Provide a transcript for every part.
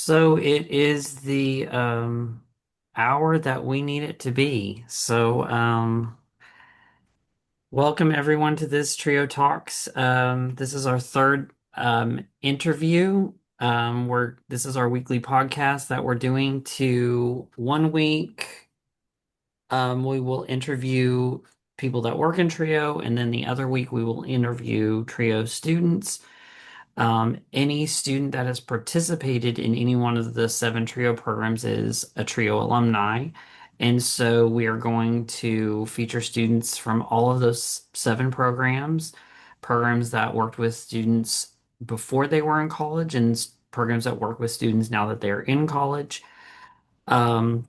So it is the hour that we need it to be. Welcome everyone to this Trio Talks. This is our third interview. This is our weekly podcast that we're doing to one week. We will interview people that work in Trio, and then the other week we will interview Trio students. Any student that has participated in any one of the seven TRIO programs is a TRIO alumni. And so we are going to feature students from all of those seven programs that worked with students before they were in college, and programs that work with students now that they're in college. Um,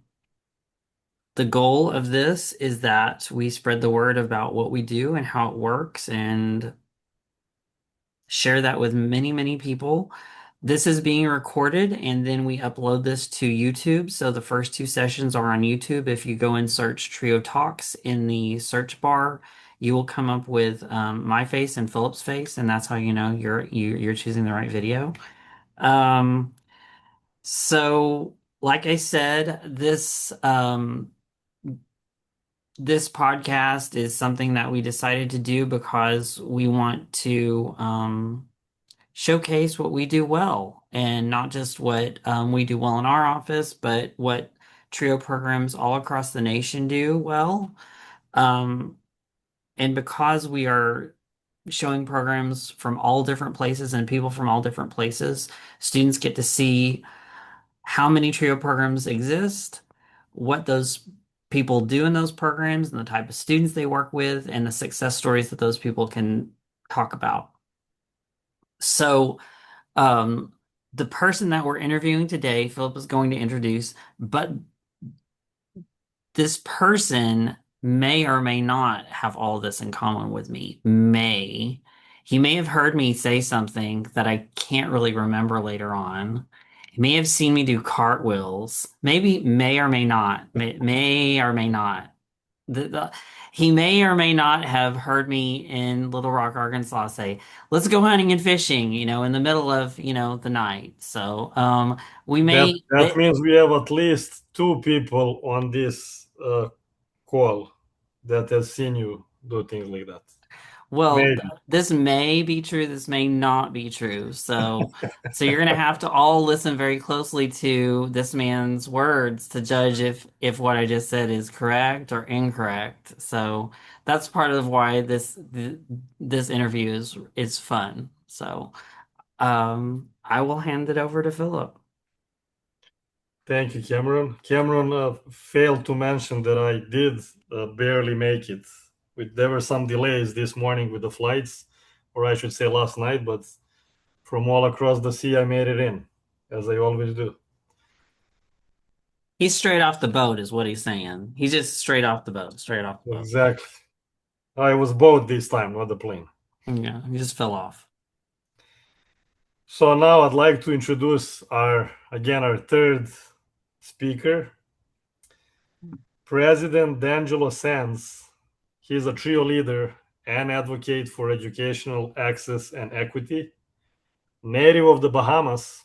the goal of this is that we spread the word about what we do and how it works and share that with many, many people. This is being recorded and then we upload this to YouTube. So the first two sessions are on YouTube. If you go and search Trio Talks in the search bar, you will come up with my face and Philip's face, and that's how you know you're choosing the right video. Um, like I said, this podcast is something that we decided to do because we want to showcase what we do well, and not just what we do well in our office, but what TRIO programs all across the nation do well. Um, and because we are showing programs from all different places and people from all different places, students get to see how many TRIO programs exist, what those people do in those programs, and the type of students they work with, and the success stories that those people can talk about. So, um, the person that we're interviewing today, Philip is going to introduce, but this person may or may not have all this in common with me. He may have heard me say something that I can't really remember later on. He may have seen me do cartwheels. Maybe may or may not. May or may not. The, he may or may not have heard me in Little Rock, Arkansas say, "Let's go hunting and fishing," in the middle of, the night. So, we That may, that means we have at least two people on this call that has seen you do things like that. well, Maybe. this may be true, this may not be true. So you're gonna have to all listen very closely to this man's words to judge if what I just said is correct or incorrect. So that's part of why this interview is fun. So, I will hand it over to Philip. Thank you, Cameron. Cameron failed to mention that I did barely make it. There were some delays this morning with the flights, or I should say last night, but from all across the sea, I made it in, as I always do. He's straight off the boat, is what he's saying. He's just straight off the boat, straight off the boat. Exactly. I was boat this time, not the plane. Yeah, he just fell off. So now I'd like to introduce our third speaker, President D'Angelo Sands. He's a trio leader and advocate for educational access and equity. Native of the Bahamas,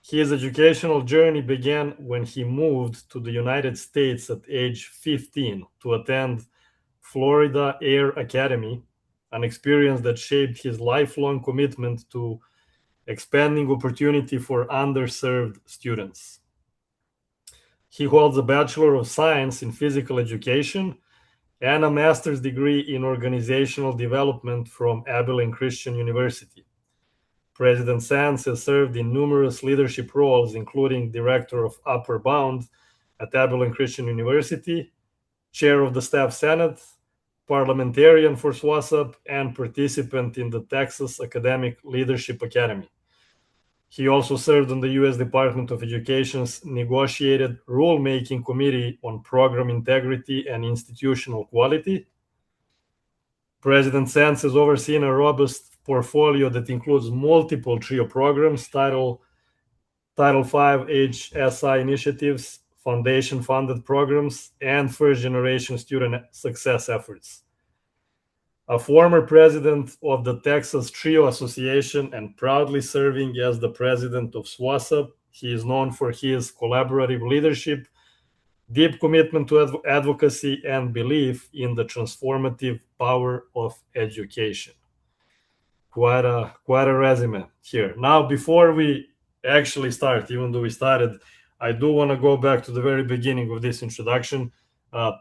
his educational journey began when he moved to the United States at age 15 to attend Florida Air Academy, an experience that shaped his lifelong commitment to expanding opportunity for underserved students. He holds a Bachelor of Science in Physical Education and a master's degree in organizational development from Abilene Christian University. President Sands has served in numerous leadership roles, including Director of Upper Bound at Abilene Christian University, Chair of the Staff Senate, parliamentarian for SWASAP, and participant in the Texas Academic Leadership Academy. He also served on the U.S. Department of Education's negotiated rulemaking committee on program integrity and institutional quality. President Sands has overseen a robust portfolio that includes multiple TRIO programs, Title V HSI initiatives, foundation funded programs, and first generation student success efforts. A former president of the Texas TRIO Association and proudly serving as the president of SWASAP, He is known for his collaborative leadership, deep commitment to advocacy, and belief in the transformative power of education. Quite a resume here. Now, before we actually start, even though we started, I do want to go back to the very beginning of this introduction. Uh,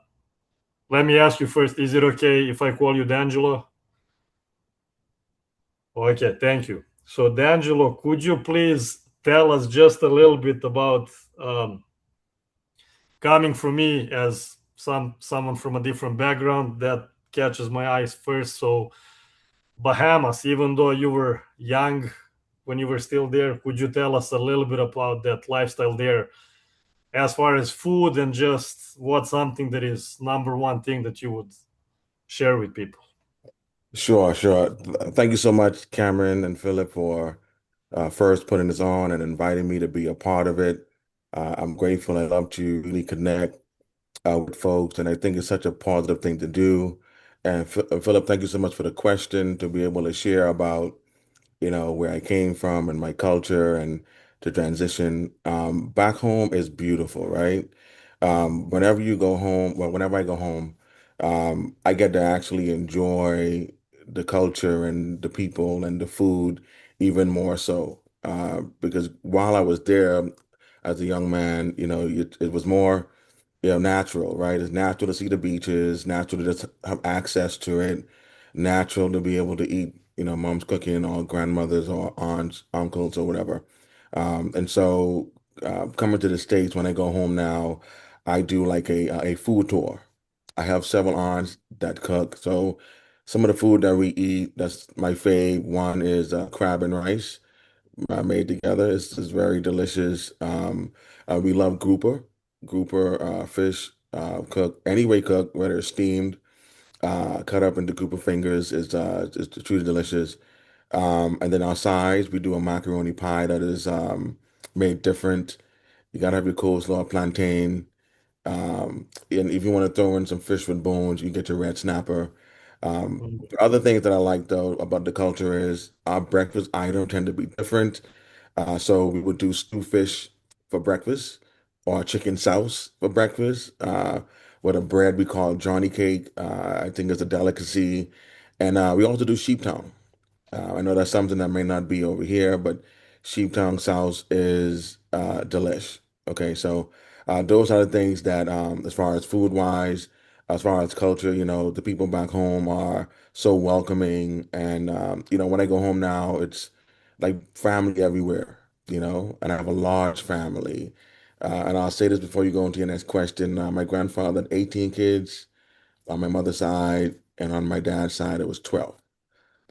Let me ask you first: is it okay if I call you D'Angelo? Okay, thank you. So, D'Angelo, could you please tell us just a little bit about coming from me as someone from a different background that catches my eyes first? So, Bahamas, even though you were young when you were still there, could you tell us a little bit about that lifestyle there, as far as food and just what's something that is number one thing that you would share with people? Sure, sure. Thank you so much, Cameron and Philip, for first putting this on and inviting me to be a part of it. I'm grateful. I love to really connect with folks, and I think it's such a positive thing to do. And Philip, thank you so much for the question to be able to share about where I came from and my culture and to transition. Back home is beautiful, right? Whenever you go home, well, whenever I go home, I get to actually enjoy the culture and the people and the food even more so. Because while I was there as a young man, it was more natural, right? It's natural to see the beaches, natural to just have access to it, natural to be able to eat, mom's cooking or grandmothers or aunts, uncles or whatever. And so coming to the States, when I go home now, I do like a food tour. I have several aunts that cook. So some of the food that we eat, that's my fave. One is crab and rice made together. It's very delicious. We love grouper fish, cooked any way cooked, whether it's steamed, cut up into grouper fingers, is truly delicious. And then our sides, we do a macaroni pie that is made different. You gotta have your coleslaw, plantain. And if you want to throw in some fish with bones, you get your red snapper. Mm. The other things that I like though about the culture is our breakfast items tend to be different. So we would do stew fish for breakfast or chicken sauce for breakfast with a bread we call Johnny cake. I think it's a delicacy. And we also do sheep tongue. I know that's something that may not be over here, but sheep tongue sauce is delish. Okay, so those are the things that, as far as food wise, as far as culture, the people back home are so welcoming. And, when I go home now, it's like family everywhere, and I have a large family. And I'll say this before you go into your next question. My grandfather had 18 kids on my mother's side, and on my dad's side, it was 12.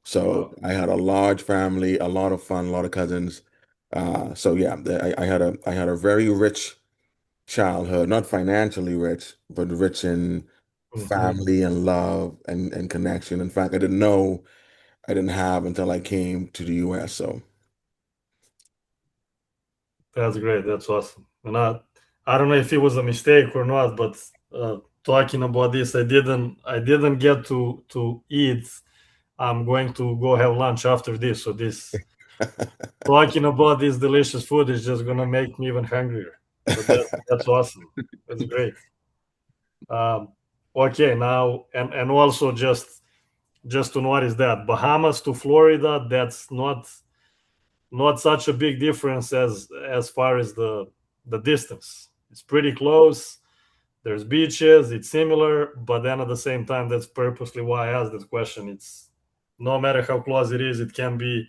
So Wow. I had a large family, a lot of fun, a lot of cousins. So yeah, I had a very rich childhood, not financially rich, but rich in Mhm. family and love and connection. In fact, I didn't know I didn't have until I came to the US. So That's great. That's awesome. And I don't know if it was a mistake or not, but talking about this, I didn't get to eat. I'm going to go have lunch after this. So this talking about this delicious food is just gonna make me even hungrier. But that's awesome. That's great. Um, okay, now and also just to notice that Bahamas to Florida, that's not such a big difference as far as the distance. It's pretty close. There's beaches. It's similar, but then at the same time, that's purposely why I asked this question. It's no matter how close it is, it can be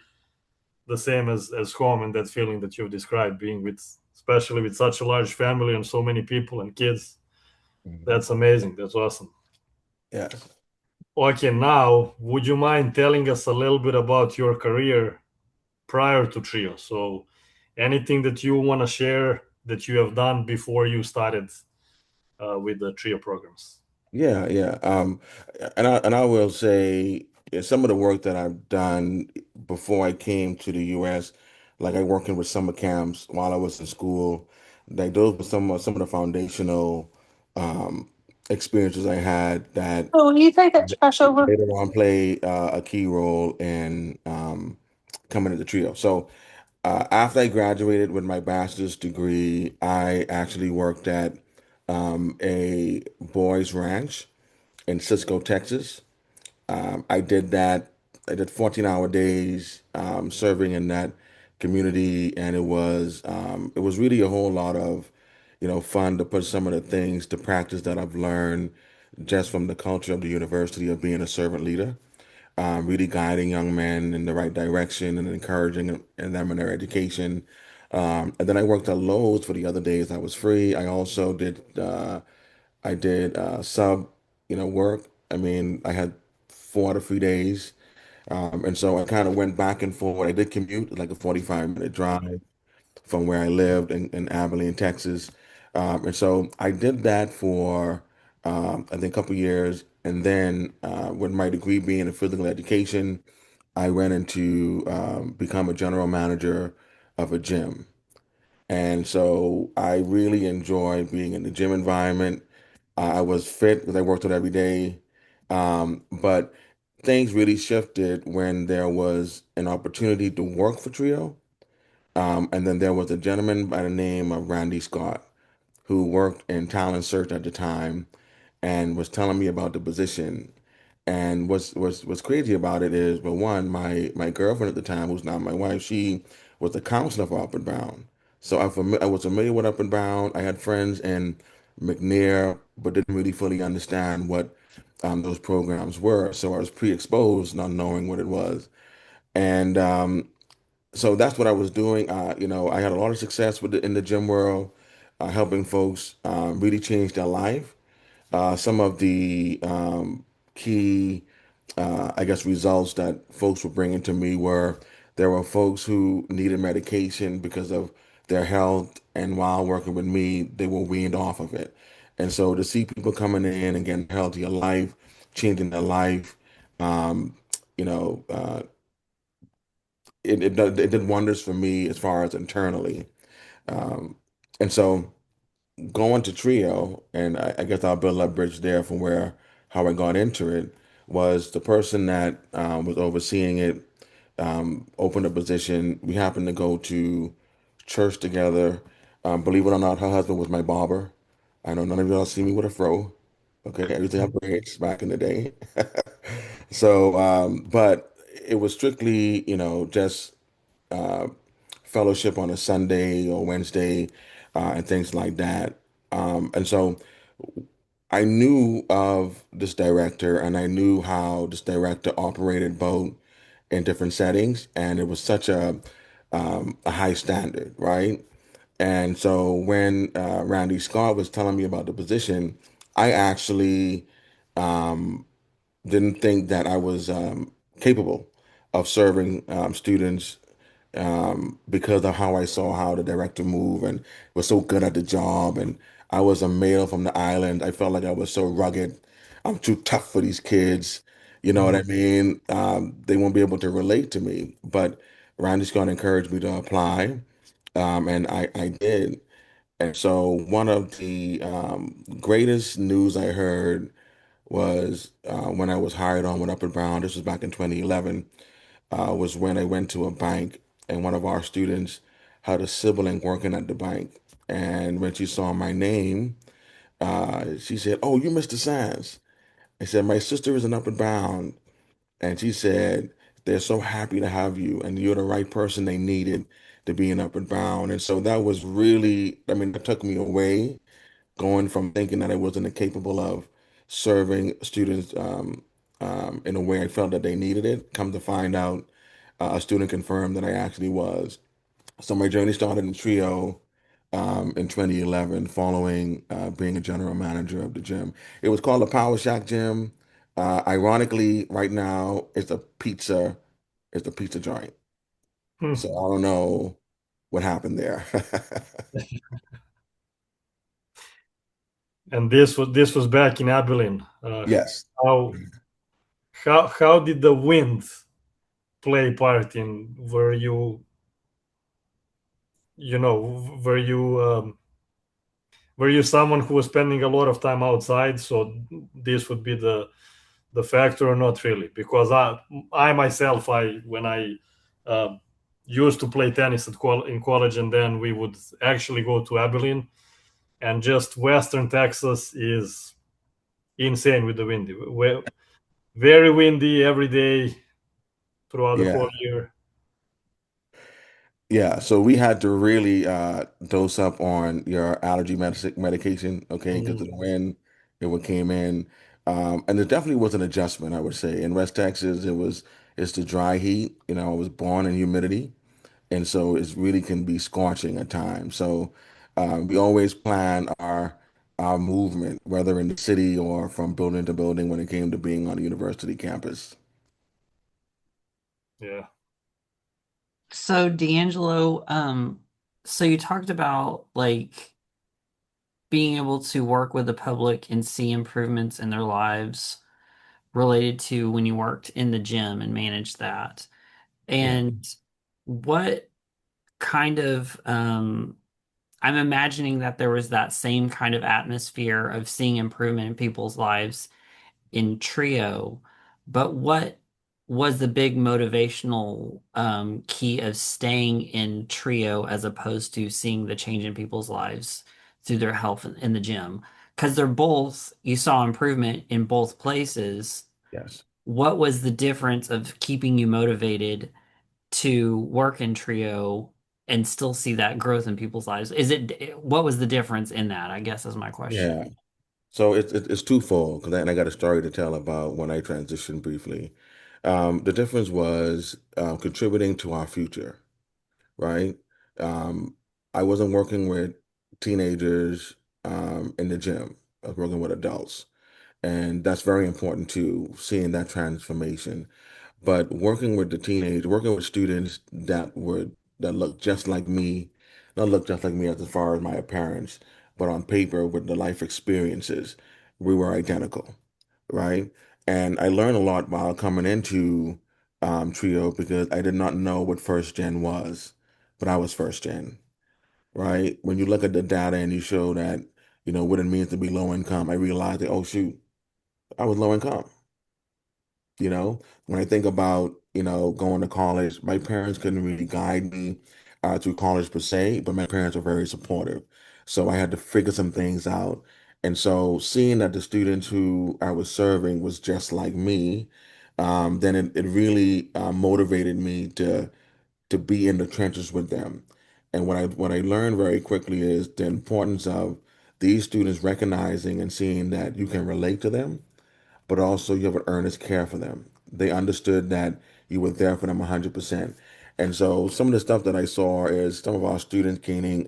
the same as home and that feeling that you've described, being with, especially with such a large family and so many people and kids. Mhm. That's amazing. That's awesome. Yes. Okay, now would you mind telling us a little bit about your career prior to Trio? So anything that you want to share that you have done before you started with the Trio programs? Yeah, yeah. And I will say some of the work that I've done before I came to the US, like I working with summer camps while I was in school, like those were some of the foundational um, experiences I had that Oh, will you take that trash over? later on play a key role in coming to the trio. So After I graduated with my bachelor's degree, I actually worked at a boys' ranch in Cisco, Texas. I did that. I did 14-hour days serving in that community, and it was really a whole lot of, fun to put some of the things to practice that I've learned just from the culture of the university of being a servant leader, really guiding young men in the right direction and encouraging them in their education. And then I worked at Lowe's for the other days I was free. I also did sub, work. I mean, I had 4 to 3 days. And so I kind of went back and forth. I did commute, like a 45-minute drive from where I lived in Abilene, Texas. And so I did that for, I think, a couple years. And then with my degree being in physical education, I went into become a general manager of a gym. And so I really enjoyed being in the gym environment. I was fit because I worked out every day. But things really shifted when there was an opportunity to work for Trio. And then there was a gentleman by the name of Randy Scott who worked in talent search at the time and was telling me about the position. And what's crazy about it is, well, one, my girlfriend at the time, who's now my wife, she was the counselor for Up and Brown. So I was familiar with Up and Brown. I had friends in McNair, but didn't really fully understand what those programs were. So I was pre-exposed, not knowing what it was. And so that's what I was doing. I had a lot of success in the gym world, helping folks really change their life. Some of the key, I guess, results that folks were bringing to me were there were folks who needed medication because of their health, and while working with me, they were weaned off of it. And so to see people coming in and getting healthier life, changing their life, um, you know, it did wonders for me as far as internally. Um, and so going to Trio, and I guess I'll build that bridge there from where how I got into it, was the person that was overseeing it, opened a position. We happened to go to church together. Believe it or not, her husband was my barber. I know none of y'all see me with a fro. Okay, I used to have braids back in the day. So, but it was strictly, just uh, fellowship on a Sunday or Wednesday, and things like that. And so I knew of this director and I knew how this director operated both in different settings, and it was such a high standard, right? And so when Randy Scott was telling me about the position, I actually um, didn't think that I was capable of serving students because of how I saw how the director moved and was so good at the job. And I was a male from the island. I felt like I was so rugged. I'm too tough for these kids. You know what I Mhm. mean? They won't be able to relate to me. But Randy's going to encourage me to apply. And I did. And so one of the greatest news I heard was when I was hired on with Up and Brown. This was back in 2011, was when I went to a bank and one of our students had a sibling working at the bank. And when she saw my name, she said, "Oh, you Mr. Sands." I said, "My sister is an Up and Brown." And she said, "They're so happy to have you, and you're the right person they needed to be an Up and Brown." And so that was really, I mean, that took me away, going from thinking that I wasn't capable of serving students in a way I felt that they needed it. Come to find out, a student confirmed that I actually was. So my journey started in Trio in 2011, following being a general manager of the gym. It was called the Power Shack Gym. Ironically, right now it's a pizza joint. Hmm. So I don't know what happened there. And this was back in Abilene. Yes. How how did the wind play part in? Were you someone who was spending a lot of time outside? So this would be the factor, or not really? Because I myself, I when I um, used to play tennis in college, and then we would actually go to Abilene. And just Western Texas is insane with the windy. Very windy every day throughout the whole Yeah. year. Yeah, so we had to really dose up on your allergy medication, okay, because of Mhm. the wind, it would came in. And it definitely was an adjustment, I would say. In West Texas, it's the dry heat. I was born in humidity, and so it really can be scorching at times. So we always plan our movement, whether in the city or from building to building when it came to being on a university campus. Yeah. So D'Angelo, so you talked about like being able to work with the public and see improvements in their lives related to when you worked in the gym and managed that. Yeah. And what kind of I'm imagining that there was that same kind of atmosphere of seeing improvement in people's lives in Trio, but what was the big motivational key of staying in Trio as opposed to seeing the change in people's lives through their health in the gym? Because they're both, you saw improvement in both places. Yes. What was the difference of keeping you motivated to work in Trio and still see that growth in people's lives? What was the difference in that? I guess is my question. Yeah. So it's twofold, because I got a story to tell about when I transitioned briefly. The difference was contributing to our future, right? Um, I wasn't working with teenagers in the gym. I was working with adults, and that's very important too, seeing that transformation. But working with students that look just like me, not look just like me as far as my appearance, but on paper with the life experiences, we were identical, right? And I learned a lot while coming into Trio because I did not know what first gen was, but I was first gen, right? When you look at the data and you show that, what it means to be low income, I realized that, oh shoot, I was low income. When I think about, going to college, my parents couldn't really guide me through college per se, but my parents were very supportive. So I had to figure some things out. And so seeing that the students who I was serving was just like me, then it really motivated me to be in the trenches with them. And what I learned very quickly is the importance of these students recognizing and seeing that you can relate to them, but also you have an earnest care for them. They understood that you were there for them 100%. And so some of the stuff that I saw is some of our students gaining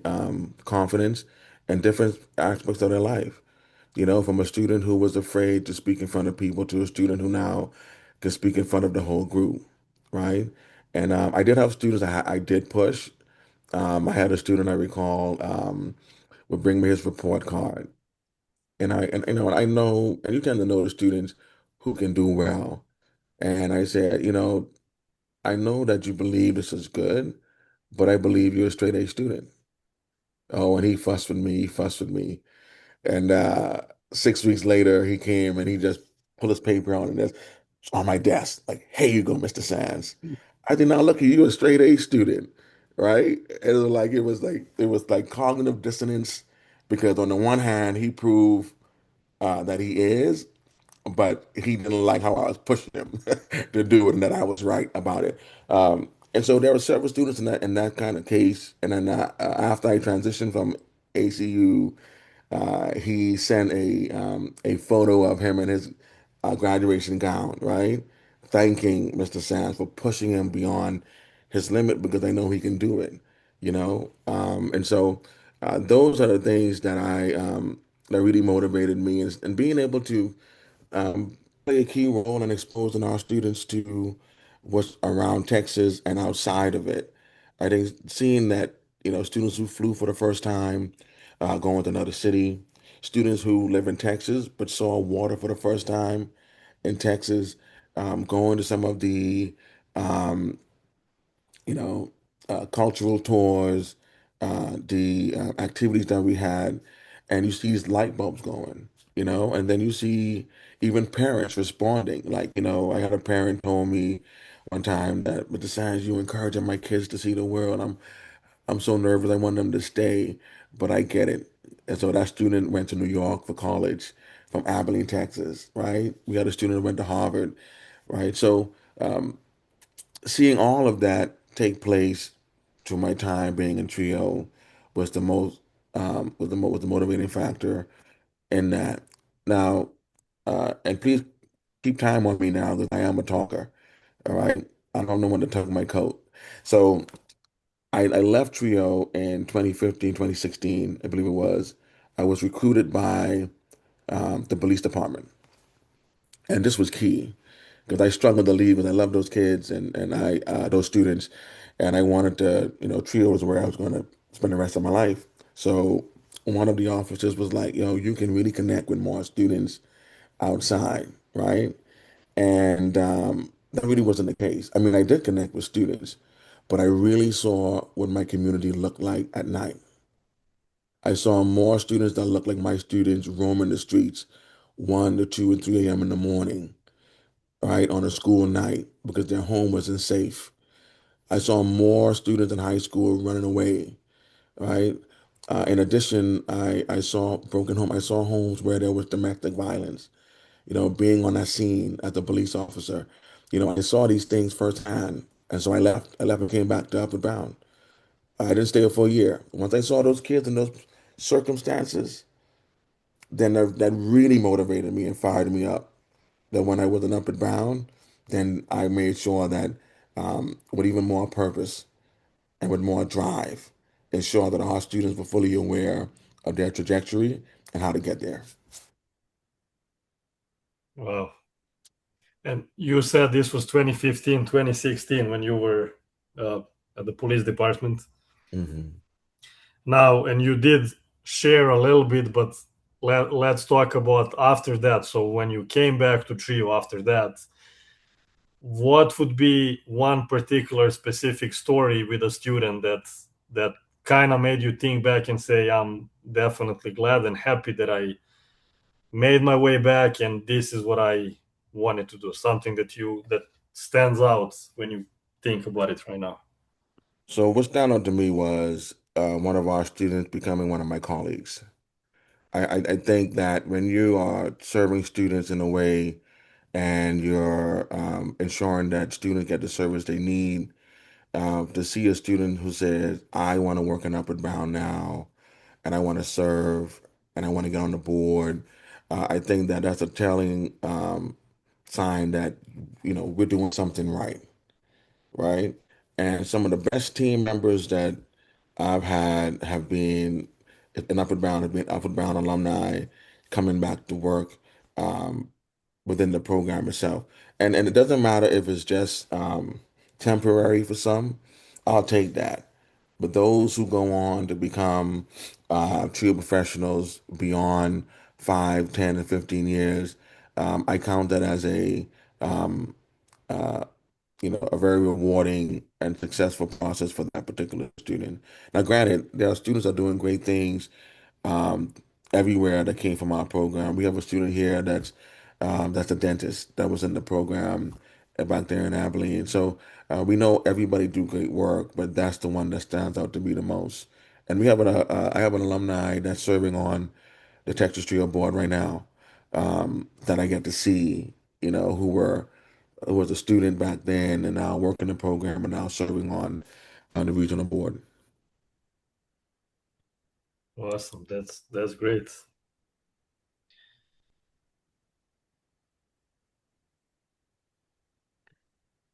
confidence in different aspects of their life. From a student who was afraid to speak in front of people to a student who now can speak in front of the whole group, right? And I did have students I did push. I had a student I recall would bring me his report card, and I know, and you tend to know the students who can do well. And I said, I know that you believe this is good, but I believe you're a straight A student. Oh, and he fussed with me. And 6 weeks later, he came and he just pulled his paper out and that's on my desk, like, "Here you go, Mr. Sands." I did not look at you, you're a straight A student, right? And it was like cognitive dissonance because on the one hand, he proved that he is, but he didn't like how I was pushing him to do it and that I was right about it. And so there were several students in that kind of case. And then after I transitioned from ACU, he sent a photo of him in his graduation gown, right? Thanking Mr. Sands for pushing him beyond his limit because I know he can do it. And so those are the things that really motivated me, and being able to play a key role in exposing our students to what's around Texas and outside of it. I think seeing that, students who flew for the first time, going to another city, students who live in Texas but saw water for the first time in Texas, going to some of the um, you know, cultural tours, the activities that we had, and you see these light bulbs going, and then you see even parents responding. Like, I had a parent told me one time that, Mr. Sands, you encouraging my kids to see the world. I'm so nervous. I want them to stay, but I get it. And so that student went to New York for college from Abilene, Texas, right? We had a student who went to Harvard, right? So seeing all of that take place to my time being in trio was the most was the motivating factor in that. Now, and please keep time on me now that I am a talker. All right, I don't know when to tuck my coat. So I left trio in 2015, 2016, I believe it was. I was recruited by the police department, and this was key because I struggled to leave, and I love those kids and I those students, and I wanted to, trio was where I was going to spend the rest of my life. So one of the officers was like, you can really connect with more students outside, right? And that really wasn't the case. I mean, I did connect with students, but I really saw what my community looked like at night. I saw more students that looked like my students roaming the streets 1 to 2 and 3 a.m. in the morning, right, on a school night because their home wasn't safe. I saw more students in high school running away, right? In addition, I saw broken home. I saw homes where there was domestic violence. Being on that scene as a police officer, I saw these things firsthand. And so I left. I left and came back to Upward Bound. I didn't stay for a year. Once I saw those kids in those circumstances, then that really motivated me and fired me up. That when I was an Upward Bound, then I made sure that with even more purpose and with more drive, ensure that our students were fully aware of their trajectory and how to get there. Wow. And you said this was 2015, 2016 when you were uh, at the police department. Hmm. Now, and you did share a little bit, but let's talk about after that. So when you came back to Trio after that, what would be one particular specific story with a student that kind of made you think back and say, I'm definitely glad and happy that I made my way back and this is what I wanted to do. Something that stands out when you think about it right now. So what stand out to me was one of our students becoming one of my colleagues. I think that when you are serving students in a way and you're ensuring that students get the service they need, to see a student who says, I want to work in Upward Bound now, and I want to serve, and I want to get on the board, I think that that's a telling sign that, we're doing something right, right? And some of the best team members that I've had have been in Upward Bound, have been Upward Bound alumni coming back to work um, within the program itself. And it doesn't matter if it's just temporary for some, I'll take that. But those who go on to become true professionals beyond 5, 10, and 15 years, I count that as um, uh, a very rewarding and successful process for that particular student. Now, granted, there are students that are doing great things um, everywhere that came from our program. We have a student here that's a dentist that was in the program back there in Abilene. So we know everybody do great work, but that's the one that stands out to me the most. And I have an alumni that's serving on the Texas Trio board right now that I get to see, who was a student back then and now working the program and now serving on the regional board. Awesome. That's great.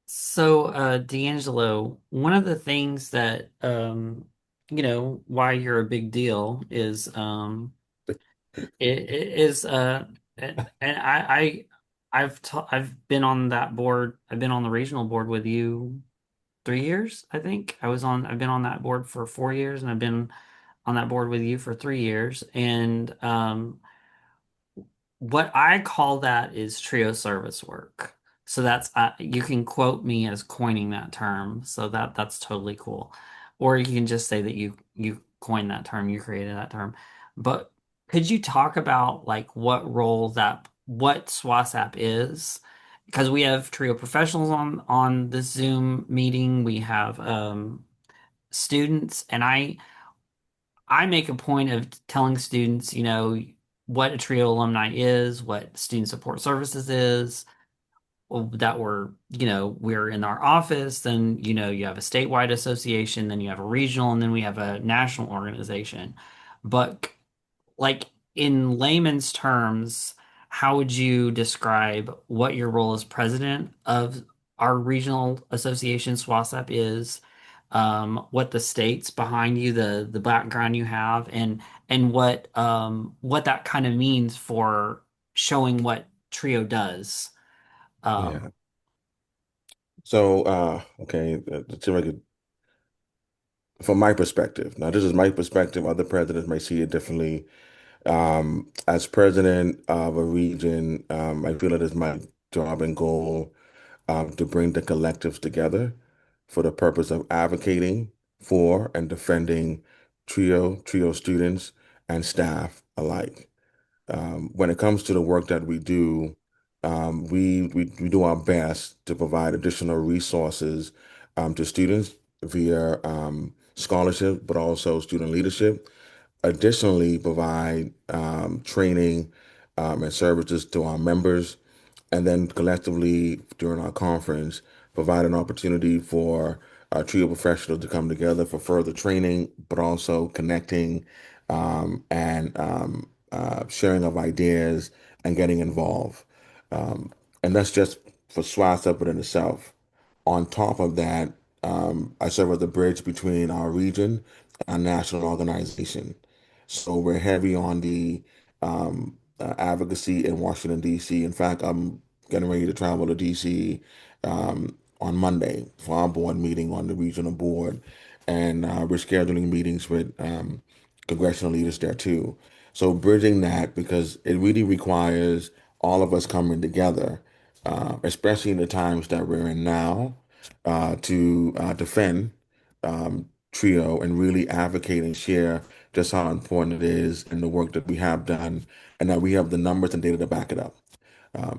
So, D'Angelo, one of the things that why you're a big deal is it is and I've been on that board. I've been on the regional board with you 3 years, I think. I've been on that board for 4 years, and I've been on that board with you for 3 years. And what I call that is trio service work. So that's you can quote me as coining that term. So that's totally cool. Or you can just say that you coined that term, you created that term. But could you talk about like what SWASAP is because we have trio professionals on this Zoom meeting. We have students, and I make a point of telling students, what a trio alumni is, what student support services is, that we're in our office. Then, you have a statewide association, then you have a regional, and then we have a national organization. But like in layman's terms, how would you describe what your role as president of our regional association, SWASAP, is, what the states behind you, the background you have, and what that kind of means for showing what Trio does. Yeah. Um, So, okay, to make it from my perspective. Now, this is my perspective. Other presidents may see it differently. As president of a region, I feel it is my job and goal to bring the collectives together for the purpose of advocating for and defending trio students and staff alike. When it comes to the work that we do, we do our best to provide additional resources to students via scholarship, but also student leadership. Additionally, provide training and services to our members, and then collectively during our conference, provide an opportunity for trio professionals to come together for further training, but also connecting and sharing of ideas and getting involved. Um, and that's just for SWASA in itself. On top of that, I serve as the bridge between our region and our national organization. So we're heavy on the advocacy in Washington, D.C. In fact, I'm getting ready to travel to D.C. On Monday for our board meeting on the regional board, and we're scheduling meetings with congressional leaders there too. So bridging that because it really requires all of us coming together, especially in the times that we're in now, to defend Trio and really advocate and share just how important it is and the work that we have done, and that we have the numbers and data to back it up.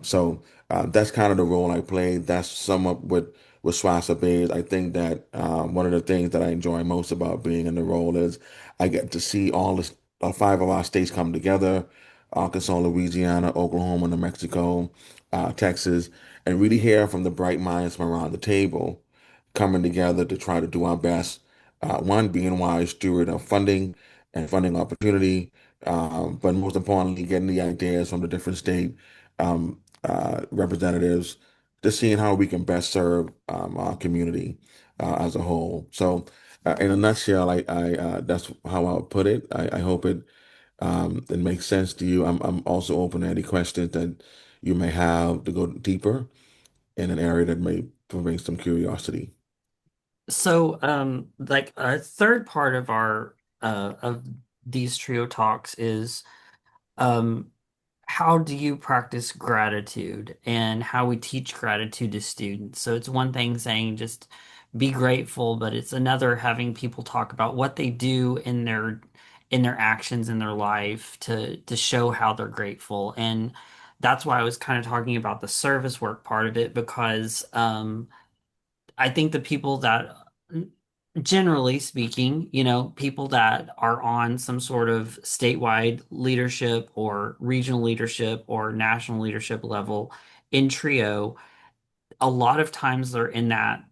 So that's kind of the role I play. That's somewhat what SWASA is. I think that one of the things that I enjoy most about being in the role is I get to see five of our states come together: Arkansas, Louisiana, Oklahoma, New Mexico, Texas, and really hear from the bright minds from around the table coming together to try to do our best. One, being wise steward of funding and funding opportunity, but most importantly, getting the ideas from the different state representatives, just seeing how we can best serve our community as a whole. So, in a nutshell, I that's how I'll put it. I hope it makes sense to you. I'm also open to any questions that you may have to go deeper in an area that may bring some curiosity. so, like a third part of our of these trio talks is, um, how do you practice gratitude and how we teach gratitude to students? So it's one thing saying just be grateful, but it's another having people talk about what they do in their actions in their life to show how they're grateful. And that's why I was kind of talking about the service work part of it, because I think the people that, generally speaking, people that are on some sort of statewide leadership or regional leadership or national leadership level in Trio, a lot of times they're in that,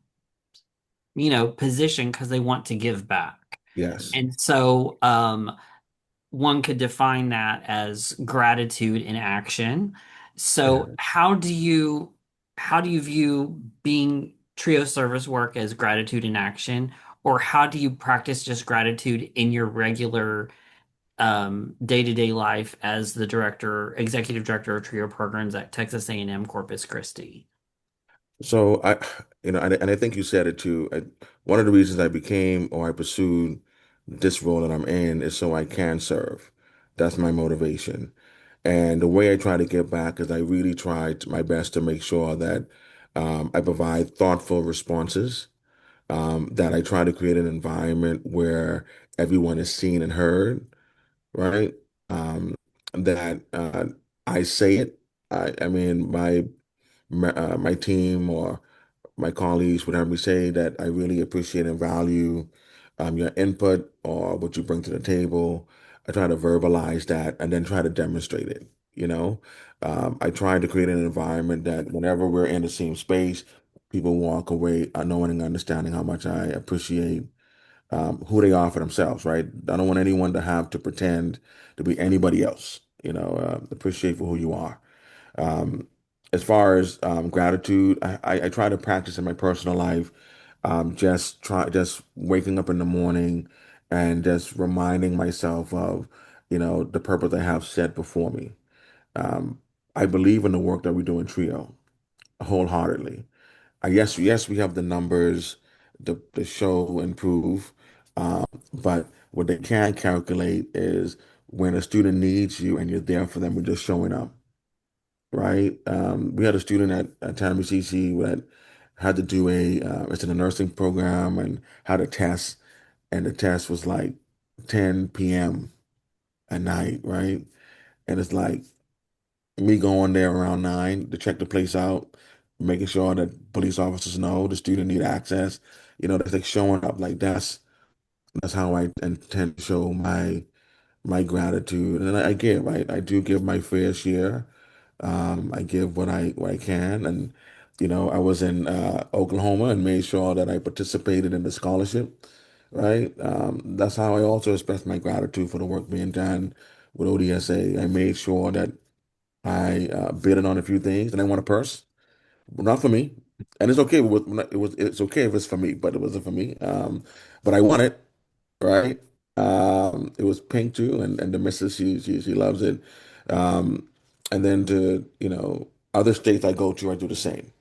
position because they want to give back. Yes. And so, one could define that as gratitude in action. So Yeah. how do you view being trio service work as gratitude in action, or how do you practice just gratitude in your regular day-to-day life as the executive director of trio programs at Texas A&M Corpus Christi? So and I think you said it too. One of the reasons I became or I pursued this role that I'm in is so I can serve. That's my motivation. And the way I try to give back is I really my best to make sure that I provide thoughtful responses, that I try to create an environment where everyone is seen and heard, right? That I say it. I mean, my team or my colleagues would have me say that I really appreciate and value your input or what you bring to the table. I try to verbalize that and then try to demonstrate it. I try to create an environment that whenever we're in the same space, people walk away knowing and understanding how much I appreciate who they are for themselves, right? I don't want anyone to have to pretend to be anybody else, appreciate for who you are. Um, as far as gratitude, I try to practice in my personal life. Just waking up in the morning and just reminding myself of, the purpose I have set before me. Um, I believe in the work that we do in Trio wholeheartedly. Yes, we have the numbers, the show and prove, but what they can't calculate is when a student needs you and you're there for them, we're just showing up, right? We had a student at CC that had to do it's in a nursing program and had a test, and the test was like 10 p.m. at night, right? And it's like me going there around 9 to check the place out, making sure that police officers know the student need access. That's like showing up. Like that's how I intend to show my gratitude, and I give. I do give my fair share. I give what I can, and I was in Oklahoma and made sure that I participated in the scholarship. Right. That's how I also express my gratitude for the work being done with ODSA. I made sure that I bid on a few things, and I won a purse. Not for me, and it's okay. It's okay if it's for me, but it wasn't for me. But I won it, right? It was pink too, and the missus she loves it. Um, and then to other states I go to, I do the same,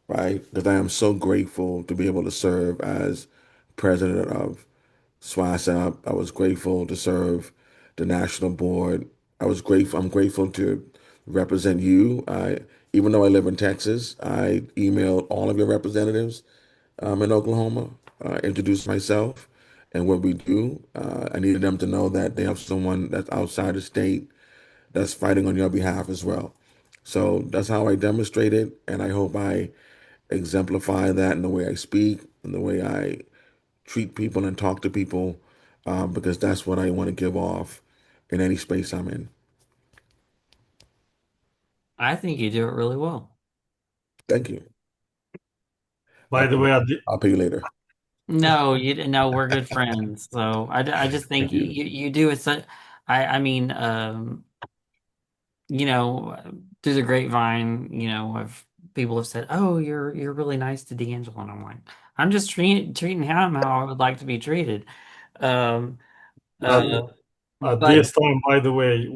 right? Because I am so grateful to be able to serve as president of SWASAP. I was grateful to serve the national board. I'm grateful to represent you. Even though I live in Texas, I emailed all of your representatives in Oklahoma, introduced myself and what we do. I needed them to know that they have someone that's outside the state that's fighting on your behalf as well. So that's how I demonstrate it, and I hope I exemplify that in the way I speak, in the way I treat people and talk to people, because that's what I want to give off in any space I'm in. I think you do it really well. Thank you. By the way, I'll pay you later. No, you didn't know we're good friends. So I just think Thank you. you do it such I mean you know through the grapevine, if people have said, "Oh, you're really nice to D'Angelo," and I'm like, I'm just treating him how I would like to be treated. Um at, uh at but this time, by the way,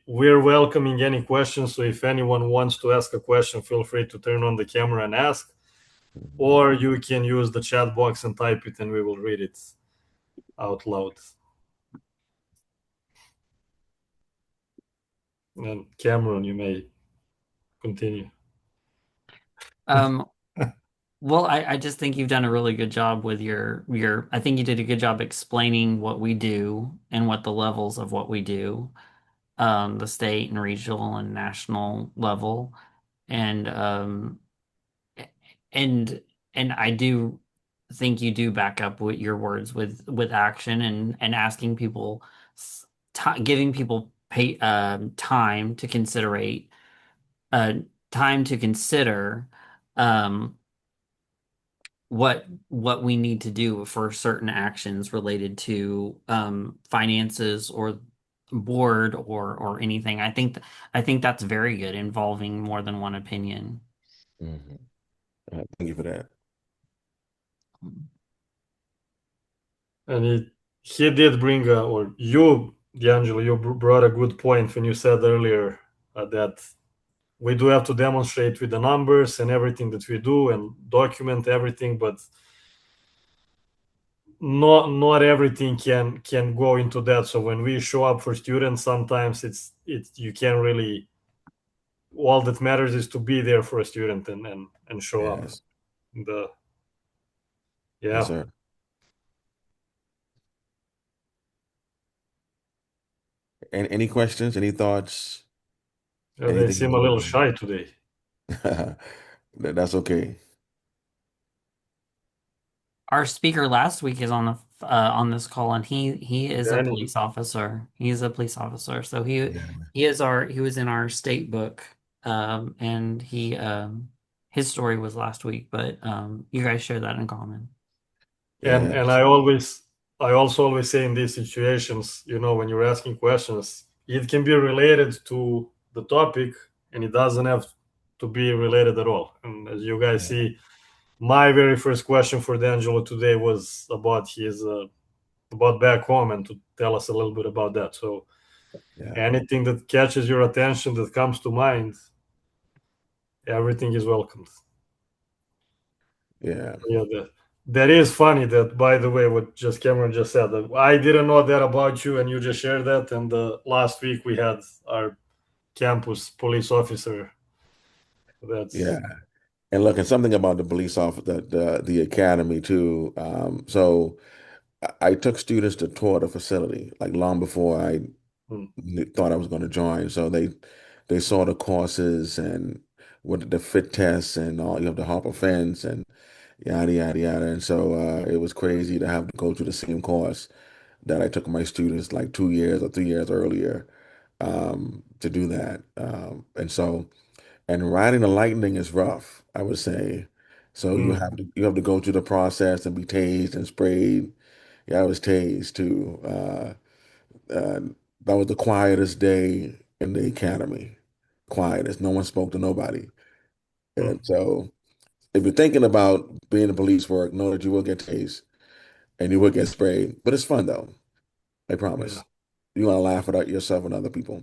we're welcoming any questions. So if anyone wants to ask a question, feel free to turn on the camera and ask, or you can use the chat box and type it, and we will read it out loud. And Cameron, you may continue. um well, I just think you've done a really good job with your I think you did a good job explaining what we do and what the levels of what we do, the state and regional and national level. And and and I do think you do back up with your words with action and asking people, giving people time to considerate, uh, time to consider, um, what we need to do for certain actions related to finances or board or anything. I think that's very good, involving more than one opinion. Mhm. Thank you for that. And he did bring or you, D'Angelo, you brought a good point when you said earlier that we do have to demonstrate with the numbers and everything that we do and document everything, but not everything can go into that. So when we show up for students, sometimes it's you can't really. All that matters is to be there for a student and show up. Yes. The Yes, yeah, sir. And any questions, any thoughts, they anything seem else a we little can shy today. do? That's okay. Our speaker last week is on this call, and he is a Danny. police officer. He's a police officer, so Yeah, he was in our state book, and his story was last week, but you guys share that in common. And yeah, I also always say in these situations, when you're asking questions, it can be related to the topic, and it doesn't have to be related at all. And as you guys yeah, see, my very first question for D'Angelo today was about back home and to tell us a little bit about that. So yeah, anything that catches your attention that comes to mind, everything is welcomed. yeah. Yeah, that is funny. That, by the way, what just Cameron just said, that I didn't know that about you, and you just shared that. And last week we had our campus police officer. Yeah. That's And look, and something about the police officer, the academy too. So I took students to tour the facility like long before I mm, thought I was going to join. So they saw the courses and what the fit tests and all. You have the hop fence and yada yada yada. And so it was crazy to have to go through the same course that I took my students like 2 years or 3 years earlier to do that. And so. And riding the lightning is rough, I would say. So mm, you have to go through the process and be tased and sprayed. Yeah, I was tased too. Uh, that was the quietest day in the academy. Quietest. No one spoke to nobody. mm, And so if you're thinking about being in police work, know that you will get tased and you will get sprayed. But it's fun though. I yeah, promise. You're gonna laugh at yourself and other people.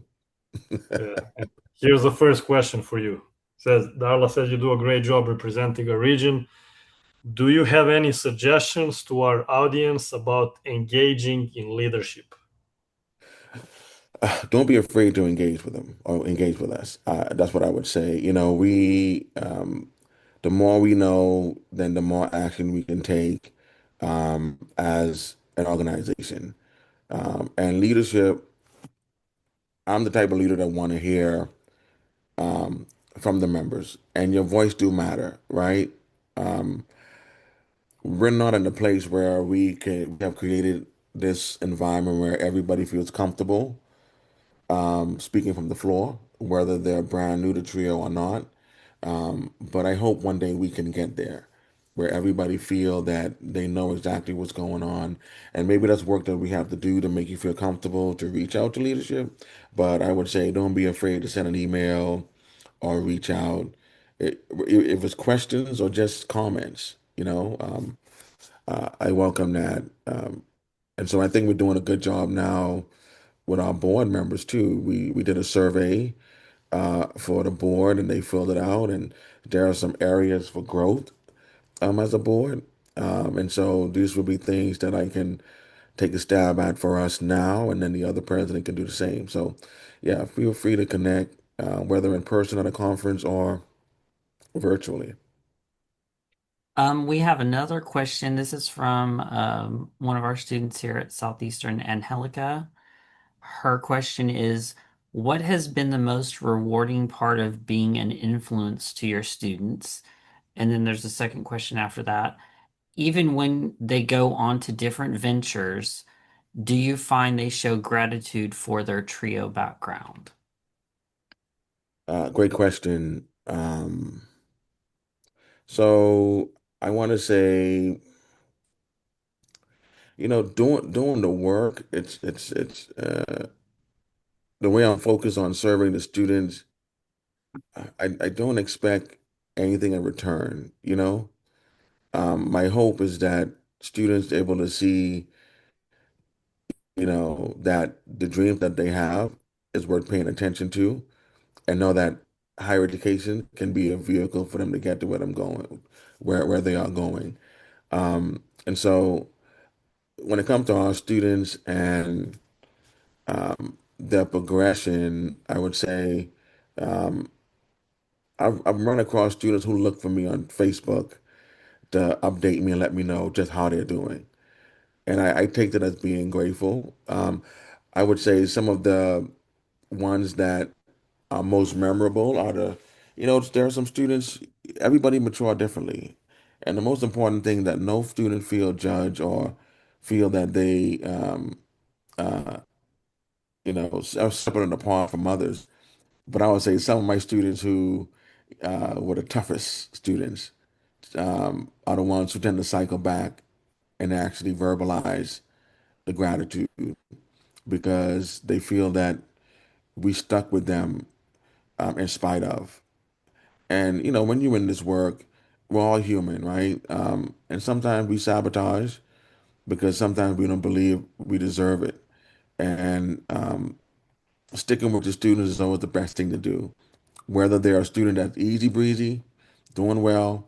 yeah. And here's the first question for you. Says Darla says you do a great job representing a region. Do you have any suggestions to our audience about engaging in leadership? Don't be afraid to engage with them or engage with us. That's what I would say. The more we know, then the more action we can take as an organization. And leadership, I'm the type of leader that want to hear um, from the members, and your voice do matter, right? Um, we're not in a place where we have created this environment where everybody feels comfortable speaking from the floor, whether they're brand new to Trio or not. But I hope one day we can get there where everybody feel that they know exactly what's going on. And maybe that's work that we have to do to make you feel comfortable to reach out to leadership. But I would say don't be afraid to send an email or reach out. If it's questions or just comments, I welcome that. And so I think we're doing a good job now with our board members too. We did a survey for the board and they filled it out, and there are some areas for growth as a board. And so these will be things that I can take a stab at for us now, and then the other president can do the same. So, yeah, feel free to connect, whether in person at a conference or virtually. We have another question. This is from one of our students here at Southeastern, Angelica. Her question is, what has been the most rewarding part of being an influence to your students? And then there's a second question after that. Even when they go on to different ventures, do you find they show gratitude for their trio background? Great question. So I want to say, doing the work, it's the way I'm focused on serving the students. I don't expect anything in return, you know? My hope is that students able to see, that the dreams that they have is worth paying attention to and know that higher education can be a vehicle for them to get to where I'm going, where they are going. And so when it comes to our students and their progression, I would say um, I've run across students who look for me on Facebook to update me and let me know just how they're doing. And I take that as being grateful. I would say some of the ones that are most memorable are there are some students, everybody mature differently. And the most important thing that no student feel judged or feel that they uh, are separate and apart from others. But I would say some of my students who were the toughest students are the ones who tend to cycle back and actually verbalize the gratitude because they feel that we stuck with them in spite of. And when you're in this work, we're all human, right? And sometimes we sabotage because sometimes we don't believe we deserve it. And sticking with the students is always the best thing to do. Whether they're a student that's easy breezy, doing well,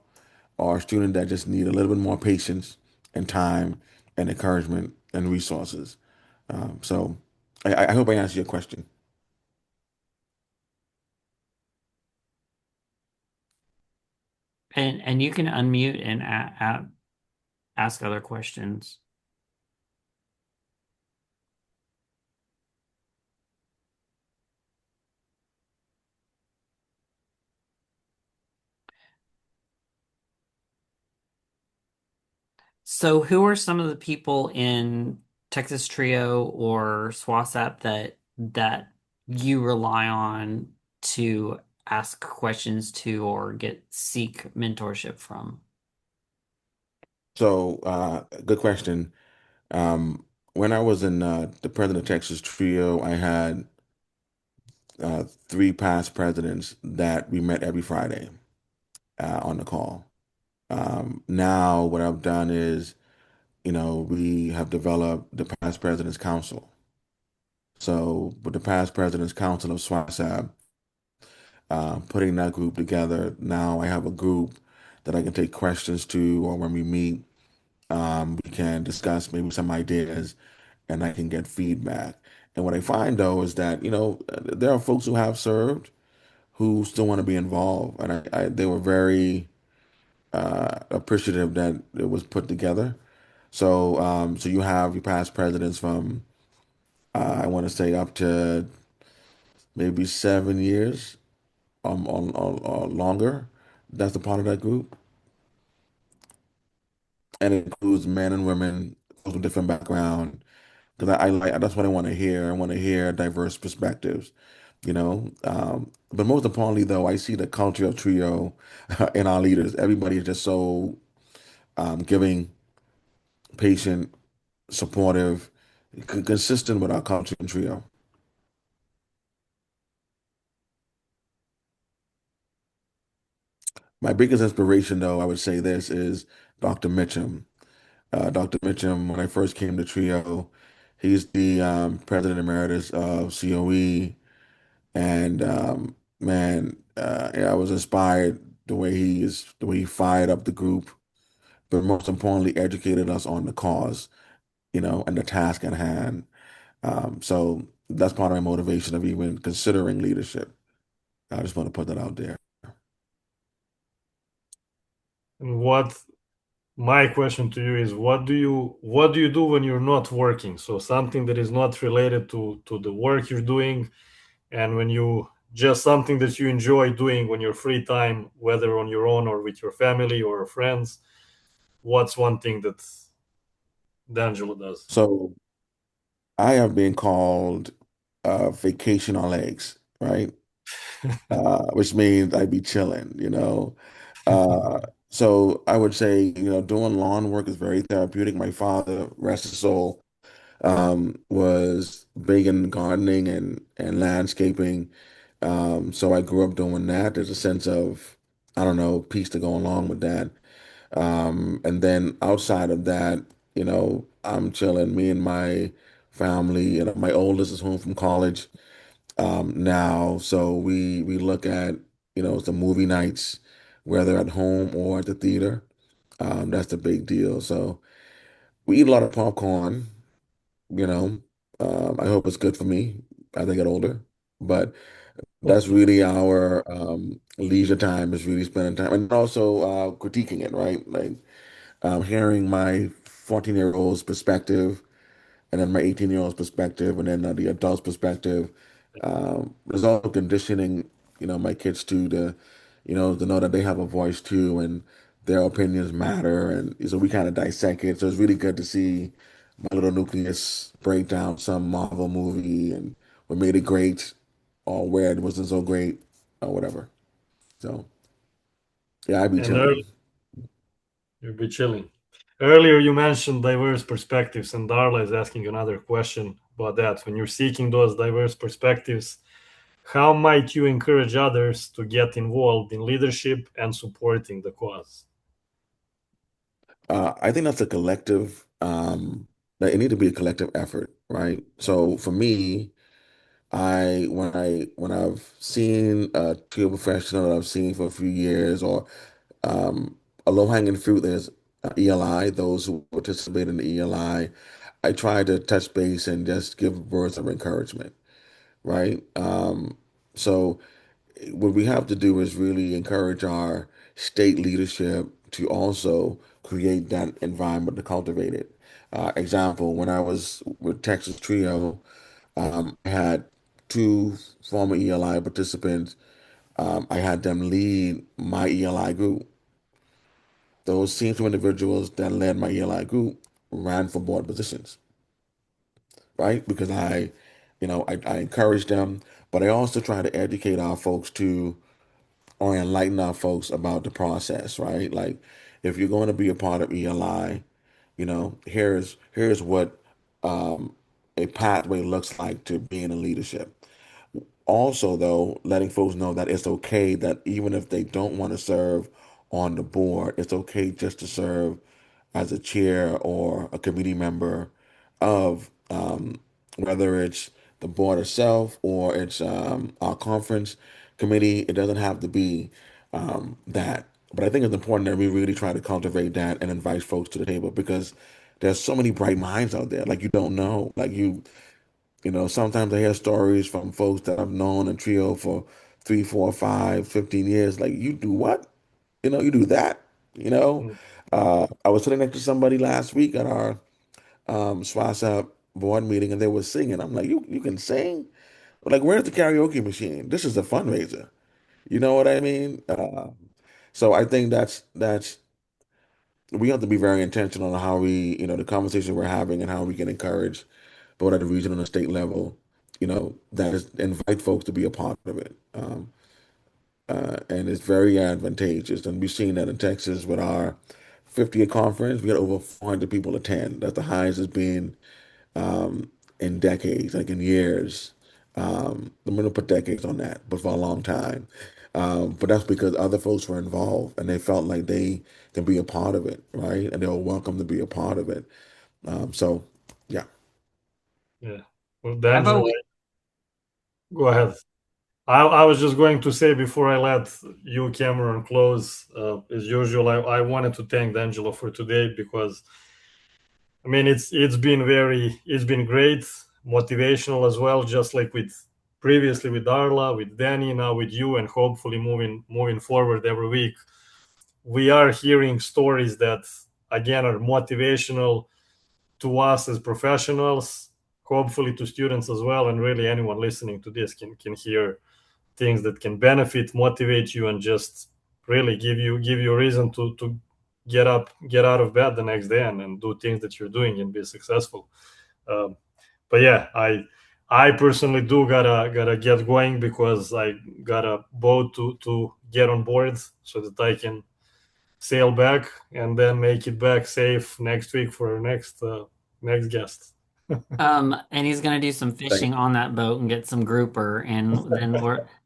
or a student that just need a little bit more patience and time and encouragement and resources. So I hope I answered your question. And you can unmute and ask other questions. So, who are some of the people in Texas Trio or SWASAP that you rely on to ask questions to or seek mentorship from? So good question. When I was in the President of Texas Trio, I had three past presidents that we met every Friday on the call. Now, what I've done is, we have developed the Past President's Council. So, with the Past President's Council of SWASAB, putting that group together, now I have a group that I can take questions to, or when we meet, we can discuss maybe some ideas and I can get feedback. And what I find though is that, there are folks who have served who still want to be involved. And they were very appreciative that it was put together. So you have your past presidents from, I want to say up to maybe 7 years or longer. That's a part of that group. And it includes men and women with different background. Because I like that's what I want to hear. I want to hear diverse perspectives, But most importantly, though, I see the culture of trio in our leaders. Everybody is just so giving, patient, supportive, consistent with our culture in trio. My biggest inspiration, though, I would say this is Dr. Mitchum. Dr. Mitchum, when I first came to Trio, he's the president emeritus of COE. And man, yeah, I was inspired the way he fired up the group, but most importantly, educated us on the cause, and the task at hand. So that's part of my motivation of even considering leadership. I just want to put that out there. And what my question to you is, what do you do when you're not working? So something that is not related to the work you're doing, and when you just something that you enjoy doing when you're free time, whether on your own or with your family or friends. What's one thing that D'Angelo does? So I have been called vacation on legs, right? Which means I'd be chilling. Uh, so I would say, doing lawn work is very therapeutic. My father, rest his soul, was big in gardening and landscaping. So I grew up doing that. There's a sense of, I don't know, peace to go along with that. And then outside of that, I'm chilling. Me and my family, my oldest is home from college now. So we look at, some movie nights, whether at home or at the theater. That's the big deal. So we eat a lot of popcorn, you know. I hope it's good for me as I get older. But that's really our leisure time is really spending time and also critiquing it, right? Like hearing my 14-year-old's perspective and then my 18-year-old's perspective and then the adult's perspective. There's also conditioning, my kids to to know that they have a voice too and their opinions matter. And so we kind of dissect it. So it's really good to see my little nucleus break down some Marvel movie and what made it great or where it wasn't so great or whatever. So yeah, I'd be And chilling. early, you'll be chilling. Earlier, you mentioned diverse perspectives, and Darla is asking another question about that. When you're seeking those diverse perspectives, how might you encourage others to get involved in leadership and supporting the cause? I think that's a collective, that it need to be a collective effort, right? So for me, when I've seen a field professional that I've seen for a few years, or a low-hanging fruit is ELI, those who participate in the ELI, I try to touch base and just give words of encouragement, right? So what we have to do is really encourage our state leadership to also create that environment to cultivate it. Example, when I was with Texas Trio, I had two former ELI participants. I had them lead my ELI group. Those same two individuals that led my ELI group ran for board positions, right? Because I encourage them, but I also try to educate our folks to or enlighten our folks about the process, right? Like if you're going to be a part of ELI, here's what a pathway looks like to being in leadership. Also, though, letting folks know that it's okay that even if they don't want to serve on the board, it's okay just to serve as a chair or a committee member of whether it's the board itself or it's our conference committee. It doesn't have to be that. But I think it's important that we really try to cultivate that and invite folks to the table because there's so many bright minds out there. Like you don't know. Sometimes I hear stories from folks that I've known in Trio for 3, 4, 5, 15 years. Like, you do what? You do that. You know, Mm, I was sitting next to somebody last week at our SWASAP board meeting and they were singing. I'm like, you can sing? Like, where's the karaoke machine? This is a fundraiser. You know what I mean? So I think that's we have to be very intentional on how the conversation we're having and how we can encourage both at the regional and the state level, that is invite folks to be a part of it. And it's very advantageous. And we've seen that in Texas with our 50th conference. We had over 400 people attend. That's the highest it's been in decades, like in years. I'm going to put decades on that, but for a long time. But that's because other folks were involved and they felt like they can be a part of it, right? And they were welcome to be a part of it. So, yeah. yeah. Well, I've D'Angelo, always go ahead. I was just going to say before I let you, Cameron, close, as usual, I wanted to thank D'Angelo for today because I mean it's been great, motivational as well, just like with previously with Darla, with Danny, now with you, and hopefully moving forward every week. We are hearing stories that again are motivational to us as professionals, hopefully to students as well, and really anyone listening to this can hear things that can benefit, motivate you, and just really give you a reason to get out of bed the next day and do things that you're doing and be successful. Um, but yeah, I personally do gotta get going because I got a boat to get on board so that I can sail back and then make it back safe next week for our next guest. and he's gonna do some Thank fishing on that boat and get some grouper, and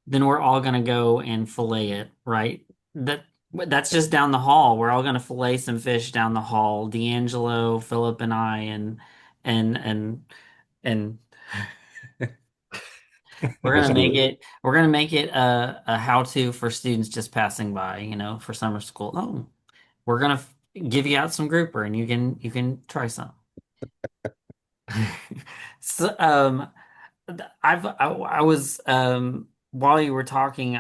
then we're all gonna go and fillet it, right? That's just down the hall. We're all gonna fillet some fish down the hall. D'Angelo, Philip, and I, and and That sounds good. we're gonna make it a how-to for students just passing by, for summer school. Oh, we're gonna give you out some grouper, and you can try some. So, I was while you were talking,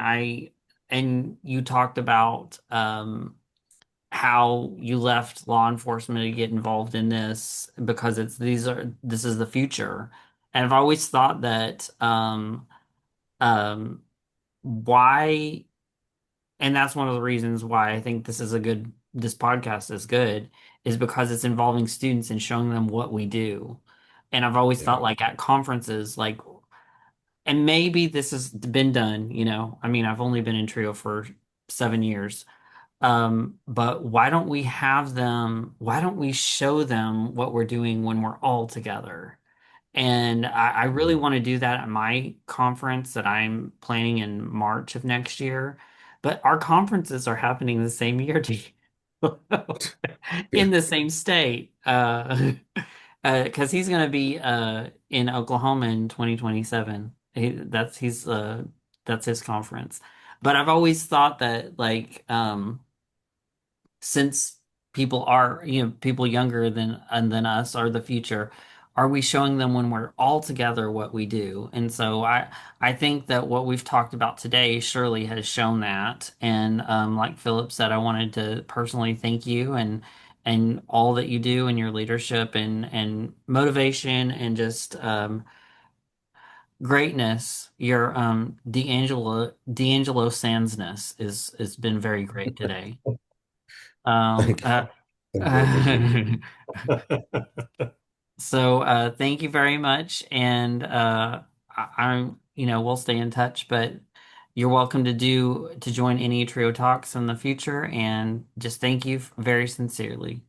and you talked about how you left law enforcement to get involved in this because this is the future. And I've always thought that um why and that's one of the reasons why I think this podcast is good, is because it's involving students and showing them what we do. And I've always Yeah. felt like at conferences, like, and maybe this has been done, I mean, I've only been in Trio for 7 years. But why don't we show them what we're doing when we're all together? And I really want to do that at my conference that I'm planning in March of next year. But our conferences are happening the same year, Yeah. in the same state. Because he's going to be in Oklahoma in 2027. That's his conference. But I've always thought that, like, since people are, people younger than us are the future, are we showing them when we're all together what we do? And so I think that what we've talked about today surely has shown that. And like Philip said, I wanted to personally thank you and all that you do and your leadership and motivation and just greatness. Your D'Angelo Sansness is has been very great today. Um, Thank you. uh, Thank you. I appreciate it. so thank you very much, and I'm we'll stay in touch, but you're welcome to join any Trio Talks in the future, and just thank you very sincerely.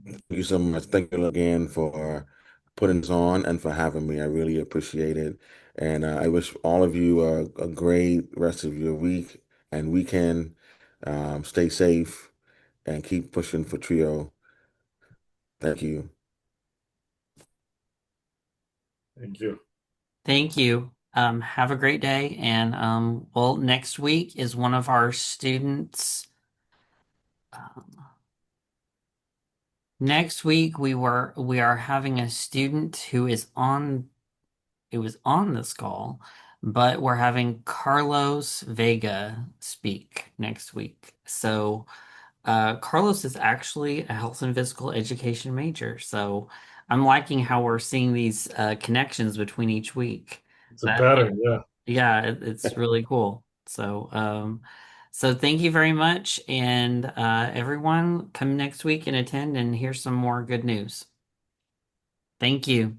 Thank you so much. Thank you again for putting this on and for having me. I really appreciate it. And I wish all of you a great rest of your week and weekend. Stay safe and keep pushing for Trio. Thank you. Thank you. Thank you. Have a great day, and well, next week is one of our students. Um, Next week we are having a student who was on this call, but we're having Carlos Vega speak next week. So Carlos is actually a health and physical education major. So I'm liking how we're seeing these connections between each week. It's a That pattern, yeah. Yeah, it's really cool. So thank you very much, and everyone come next week and attend and hear some more good news. Thank you.